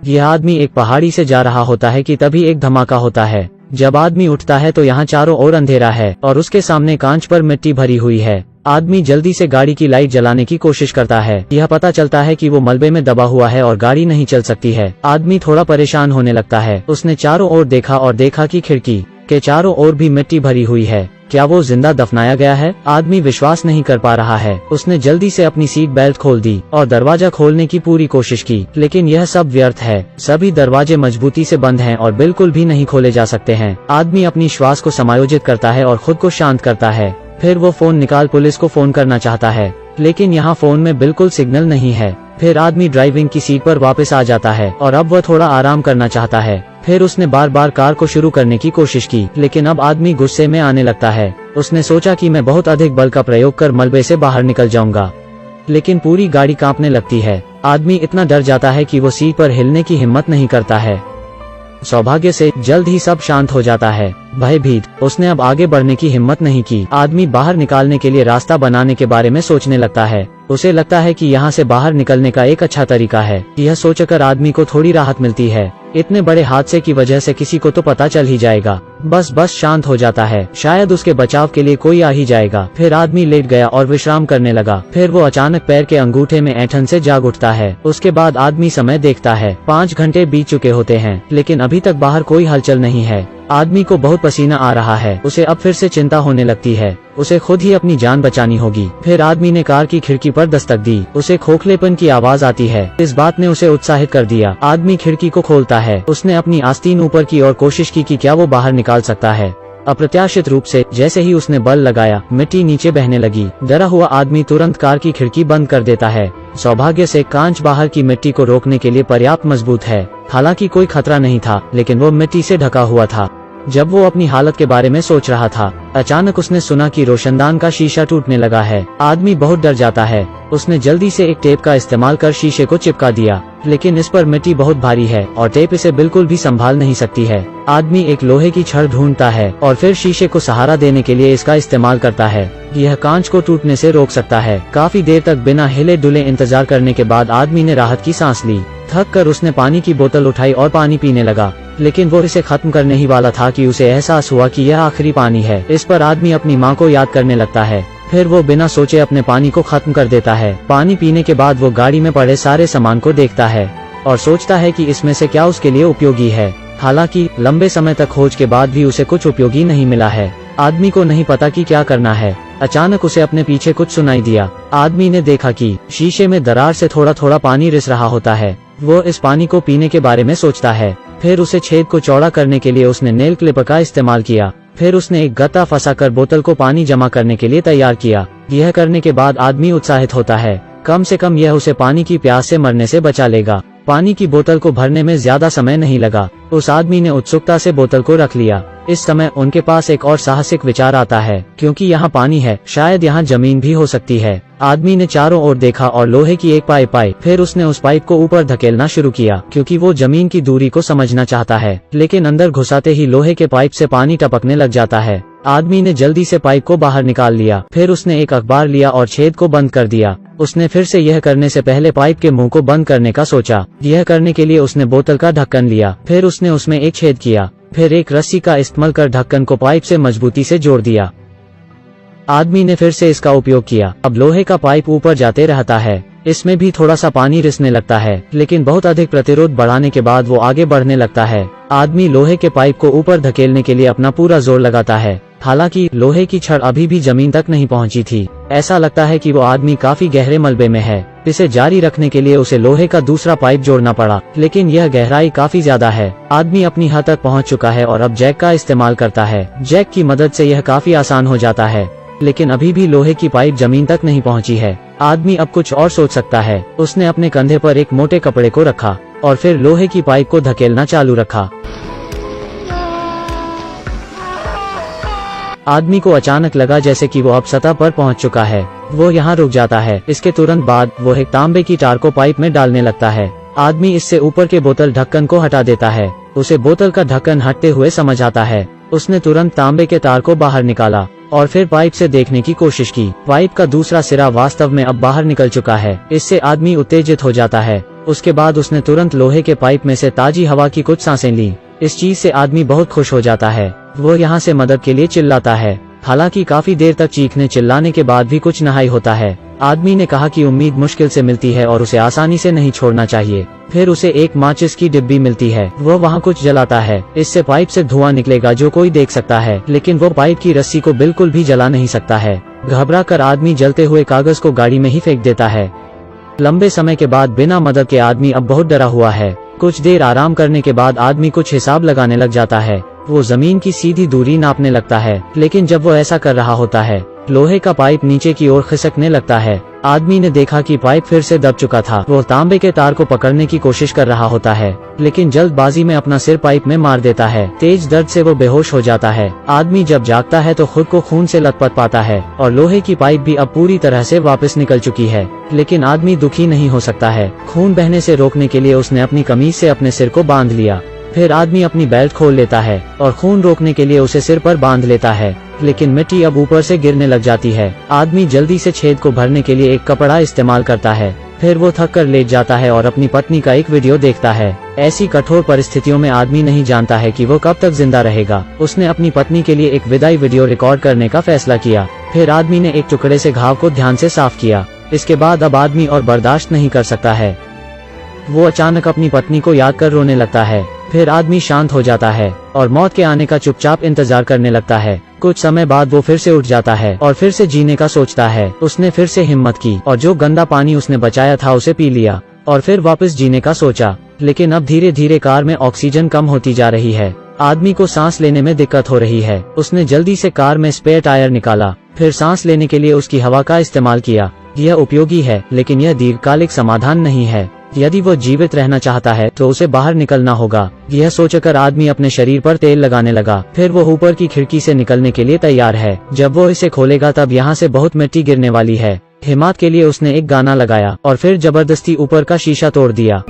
यह आदमी एक पहाड़ी से जा रहा होता है कि तभी एक धमाका होता है। जब आदमी उठता है तो यहाँ चारों ओर अंधेरा है और उसके सामने कांच पर मिट्टी भरी हुई है। आदमी जल्दी से गाड़ी की लाइट जलाने की कोशिश करता है। यह पता चलता है कि वो मलबे में दबा हुआ है और गाड़ी नहीं चल सकती है। आदमी थोड़ा परेशान होने लगता है। उसने चारों ओर देखा और देखा कि खिड़की के चारों ओर भी मिट्टी भरी हुई है। क्या वो जिंदा दफनाया गया है? आदमी विश्वास नहीं कर पा रहा है। उसने जल्दी से अपनी सीट बेल्ट खोल दी और दरवाजा खोलने की पूरी कोशिश की, लेकिन यह सब व्यर्थ है। सभी दरवाजे मजबूती से बंद हैं और बिल्कुल भी नहीं खोले जा सकते हैं। आदमी अपनी श्वास को समायोजित करता है और खुद को शांत करता है। फिर वो फोन निकाल पुलिस को फोन करना चाहता है, लेकिन यहाँ फोन में बिल्कुल सिग्नल नहीं है। फिर आदमी ड्राइविंग की सीट पर वापस आ जाता है और अब वह थोड़ा आराम करना चाहता है। फिर उसने बार बार कार को शुरू करने की कोशिश की, लेकिन अब आदमी गुस्से में आने लगता है। उसने सोचा कि मैं बहुत अधिक बल का प्रयोग कर मलबे से बाहर निकल जाऊंगा, लेकिन पूरी गाड़ी कांपने लगती है। आदमी इतना डर जाता है कि वो सीट पर हिलने की हिम्मत नहीं करता है। सौभाग्य से जल्द ही सब शांत हो जाता है। भयभीत, उसने अब आगे बढ़ने की हिम्मत नहीं की। आदमी बाहर निकालने के लिए रास्ता बनाने के बारे में सोचने लगता है। उसे लगता है कि यहाँ से बाहर निकलने का एक अच्छा तरीका है। यह सोचकर आदमी को थोड़ी राहत मिलती है। इतने बड़े हादसे की वजह से किसी को तो पता चल ही जाएगा। बस शांत हो जाता है। शायद उसके बचाव के लिए कोई आ ही जाएगा। फिर आदमी लेट गया और विश्राम करने लगा। फिर वो अचानक पैर के अंगूठे में ऐंठन से जाग उठता है। उसके बाद आदमी समय देखता है। 5 घंटे बीत चुके होते हैं, लेकिन अभी तक बाहर कोई हलचल नहीं है। आदमी को बहुत पसीना आ रहा है। उसे अब फिर से चिंता होने लगती है। उसे खुद ही अपनी जान बचानी होगी। फिर आदमी ने कार की खिड़की पर दस्तक दी। उसे खोखलेपन की आवाज आती है। इस बात ने उसे उत्साहित कर दिया। आदमी खिड़की को खोलता है। उसने अपनी आस्तीन ऊपर की और कोशिश की कि क्या वो बाहर निकाल सकता है। अप्रत्याशित रूप से जैसे ही उसने बल लगाया, मिट्टी नीचे बहने लगी। डरा हुआ आदमी तुरंत कार की खिड़की बंद कर देता है। सौभाग्य से कांच बाहर की मिट्टी को रोकने के लिए पर्याप्त मजबूत है। हालांकि कोई खतरा नहीं था, लेकिन वो मिट्टी से ढका हुआ था। जब वो अपनी हालत के बारे में सोच रहा था, अचानक उसने सुना कि रोशनदान का शीशा टूटने लगा है। आदमी बहुत डर जाता है। उसने जल्दी से एक टेप का इस्तेमाल कर शीशे को चिपका दिया, लेकिन इस पर मिट्टी बहुत भारी है और टेप इसे बिल्कुल भी संभाल नहीं सकती है। आदमी एक लोहे की छड़ ढूंढता है और फिर शीशे को सहारा देने के लिए इसका इस्तेमाल करता है। यह कांच को टूटने से रोक सकता है। काफी देर तक बिना हिले डुले इंतजार करने के बाद आदमी ने राहत की सांस ली। थक कर उसने पानी की बोतल उठाई और पानी पीने लगा, लेकिन वो इसे खत्म करने ही वाला था कि उसे एहसास हुआ कि यह आखिरी पानी है। इस पर आदमी अपनी माँ को याद करने लगता है। फिर वो बिना सोचे अपने पानी को खत्म कर देता है। पानी पीने के बाद वो गाड़ी में पड़े सारे सामान को देखता है और सोचता है कि इसमें से क्या उसके लिए उपयोगी है। हालांकि लंबे समय तक खोज के बाद भी उसे कुछ उपयोगी नहीं मिला है। आदमी को नहीं पता कि क्या करना है। अचानक उसे अपने पीछे कुछ सुनाई दिया। आदमी ने देखा कि शीशे में दरार से थोड़ा थोड़ा पानी रिस रहा होता है। वो इस पानी को पीने के बारे में सोचता है। फिर उसे छेद को चौड़ा करने के लिए उसने नेल क्लिपर का इस्तेमाल किया। फिर उसने एक गत्ता फंसाकर बोतल को पानी जमा करने के लिए तैयार किया। यह करने के बाद आदमी उत्साहित होता है। कम से कम यह उसे पानी की प्यास से मरने से बचा लेगा। पानी की बोतल को भरने में ज्यादा समय नहीं लगा। उस आदमी ने उत्सुकता से बोतल को रख लिया। इस समय उनके पास एक और साहसिक विचार आता है, क्योंकि यहाँ पानी है, शायद यहाँ जमीन भी हो सकती है। आदमी ने चारों ओर देखा और लोहे की एक पाइप आई। फिर उसने उस पाइप को ऊपर धकेलना शुरू किया, क्योंकि वो जमीन की दूरी को समझना चाहता है। लेकिन अंदर घुसाते ही लोहे के पाइप से पानी टपकने लग जाता है। आदमी ने जल्दी से पाइप को बाहर निकाल लिया। फिर उसने एक अखबार लिया और छेद को बंद कर दिया। उसने फिर से यह करने से पहले पाइप के मुंह को बंद करने का सोचा। यह करने के लिए उसने बोतल का ढक्कन लिया। फिर उसने उसमें एक छेद किया। फिर एक रस्सी का इस्तेमाल कर ढक्कन को पाइप से मजबूती से जोड़ दिया। आदमी ने फिर से इसका उपयोग किया। अब लोहे का पाइप ऊपर जाते रहता है। इसमें भी थोड़ा सा पानी रिसने लगता है, लेकिन बहुत अधिक प्रतिरोध बढ़ाने के बाद वो आगे बढ़ने लगता है। आदमी लोहे के पाइप को ऊपर धकेलने के लिए अपना पूरा जोर लगाता है। हालांकि लोहे की छड़ अभी भी जमीन तक नहीं पहुंची थी। ऐसा लगता है कि वो आदमी काफी गहरे मलबे में है। इसे जारी रखने के लिए उसे लोहे का दूसरा पाइप जोड़ना पड़ा, लेकिन यह गहराई काफी ज्यादा है। आदमी अपनी हद तक पहुंच चुका है और अब जैक का इस्तेमाल करता है। जैक की मदद से यह काफी आसान हो जाता है, लेकिन अभी भी लोहे की पाइप जमीन तक नहीं पहुंची है। आदमी अब कुछ और सोच सकता है। उसने अपने कंधे पर एक मोटे कपड़े को रखा और फिर लोहे की पाइप को धकेलना चालू रखा। आदमी को अचानक लगा जैसे कि वो अब सतह पर पहुंच चुका है। वो यहाँ रुक जाता है। इसके तुरंत बाद वो एक तांबे की तार को पाइप में डालने लगता है। आदमी इससे ऊपर के बोतल ढक्कन को हटा देता है। उसे बोतल का ढक्कन हटते हुए समझ आता है। उसने तुरंत तांबे के तार को बाहर निकाला और फिर पाइप से देखने की कोशिश की। पाइप का दूसरा सिरा वास्तव में अब बाहर निकल चुका है। इससे आदमी उत्तेजित हो जाता है। उसके बाद उसने तुरंत लोहे के पाइप में से ताजी हवा की कुछ सांसें ली। इस चीज से आदमी बहुत खुश हो जाता है। वो यहाँ से मदद के लिए चिल्लाता है। हालांकि काफी देर तक चीखने चिल्लाने के बाद भी कुछ नहीं होता है। आदमी ने कहा कि उम्मीद मुश्किल से मिलती है और उसे आसानी से नहीं छोड़ना चाहिए। फिर उसे एक माचिस की डिब्बी मिलती है। वो वहाँ कुछ जलाता है। इससे पाइप से धुआं निकलेगा जो कोई देख सकता है, लेकिन वो पाइप की रस्सी को बिल्कुल भी जला नहीं सकता है। घबरा कर आदमी जलते हुए कागज को गाड़ी में ही फेंक देता है। लंबे समय के बाद बिना मदद के आदमी अब बहुत डरा हुआ है। कुछ देर आराम करने के बाद आदमी कुछ हिसाब लगाने लग जाता है। वो जमीन की सीधी दूरी नापने लगता है, लेकिन जब वो ऐसा कर रहा होता है, लोहे का पाइप नीचे की ओर खिसकने लगता है। आदमी ने देखा कि पाइप फिर से दब चुका था। वो तांबे के तार को पकड़ने की कोशिश कर रहा होता है, लेकिन जल्दबाजी में अपना सिर पाइप में मार देता है। तेज दर्द से वो बेहोश हो जाता है। आदमी जब जागता है तो खुद को खून से लथपथ पाता है और लोहे की पाइप भी अब पूरी तरह से वापस निकल चुकी है। लेकिन आदमी दुखी नहीं हो सकता है। खून बहने से रोकने के लिए उसने अपनी कमीज से अपने सिर को बांध लिया। फिर आदमी अपनी बेल्ट खोल लेता है और खून रोकने के लिए उसे सिर पर बांध लेता है, लेकिन मिट्टी अब ऊपर से गिरने लग जाती है। आदमी जल्दी से छेद को भरने के लिए एक कपड़ा इस्तेमाल करता है। फिर वो थक कर लेट जाता है और अपनी पत्नी का एक वीडियो देखता है। ऐसी कठोर परिस्थितियों में आदमी नहीं जानता है कि वो कब तक जिंदा रहेगा। उसने अपनी पत्नी के लिए एक विदाई वीडियो रिकॉर्ड करने का फैसला किया। फिर आदमी ने एक टुकड़े से घाव को ध्यान से साफ किया। इसके बाद अब आदमी और बर्दाश्त नहीं कर सकता है। वो अचानक अपनी पत्नी को याद कर रोने लगता है। फिर आदमी शांत हो जाता है और मौत के आने का चुपचाप इंतजार करने लगता है। कुछ समय बाद वो फिर से उठ जाता है और फिर से जीने का सोचता है। उसने फिर से हिम्मत की और जो गंदा पानी उसने बचाया था उसे पी लिया और फिर वापस जीने का सोचा। लेकिन अब धीरे धीरे कार में ऑक्सीजन कम होती जा रही है। आदमी को सांस लेने में दिक्कत हो रही है। उसने जल्दी से कार में स्पेयर टायर निकाला। फिर सांस लेने के लिए उसकी हवा का इस्तेमाल किया। यह उपयोगी है, लेकिन यह दीर्घकालिक समाधान नहीं है। यदि वो जीवित रहना चाहता है तो उसे बाहर निकलना होगा। यह सोचकर आदमी अपने शरीर पर तेल लगाने लगा। फिर वो ऊपर की खिड़की से निकलने के लिए तैयार है। जब वो इसे खोलेगा तब यहाँ से बहुत मिट्टी गिरने वाली है। हिम्मत के लिए उसने एक गाना लगाया और फिर जबरदस्ती ऊपर का शीशा तोड़ दिया।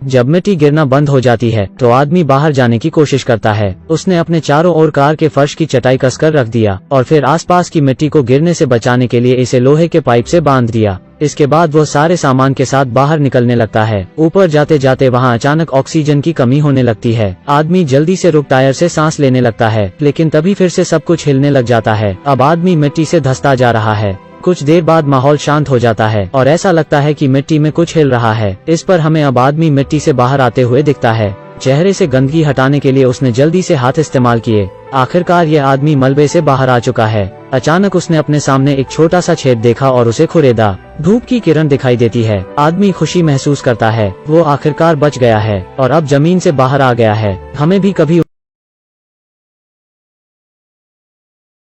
जब मिट्टी गिरना बंद हो जाती है तो आदमी बाहर जाने की कोशिश करता है। उसने अपने चारों ओर कार के फर्श की चटाई कसकर रख दिया और फिर आसपास की मिट्टी को गिरने से बचाने के लिए इसे लोहे के पाइप से बांध दिया। इसके बाद वो सारे सामान के साथ बाहर निकलने लगता है। ऊपर जाते जाते वहाँ अचानक ऑक्सीजन की कमी होने लगती है। आदमी जल्दी से रुक टायर से सांस लेने लगता है, लेकिन तभी फिर से सब कुछ हिलने लग जाता है। अब आदमी मिट्टी से धंसता जा रहा है। कुछ देर बाद माहौल शांत हो जाता है और ऐसा लगता है कि मिट्टी में कुछ हिल रहा है। इस पर हमें अब आदमी मिट्टी से बाहर आते हुए दिखता है। चेहरे से गंदगी हटाने के लिए उसने जल्दी से हाथ इस्तेमाल किए। आखिरकार यह आदमी मलबे से बाहर आ चुका है। अचानक उसने अपने सामने एक छोटा सा छेद देखा और उसे खुरेदा। धूप की किरण दिखाई देती है। आदमी खुशी महसूस करता है। वो आखिरकार बच गया है और अब जमीन से बाहर आ गया है। हमें भी कभी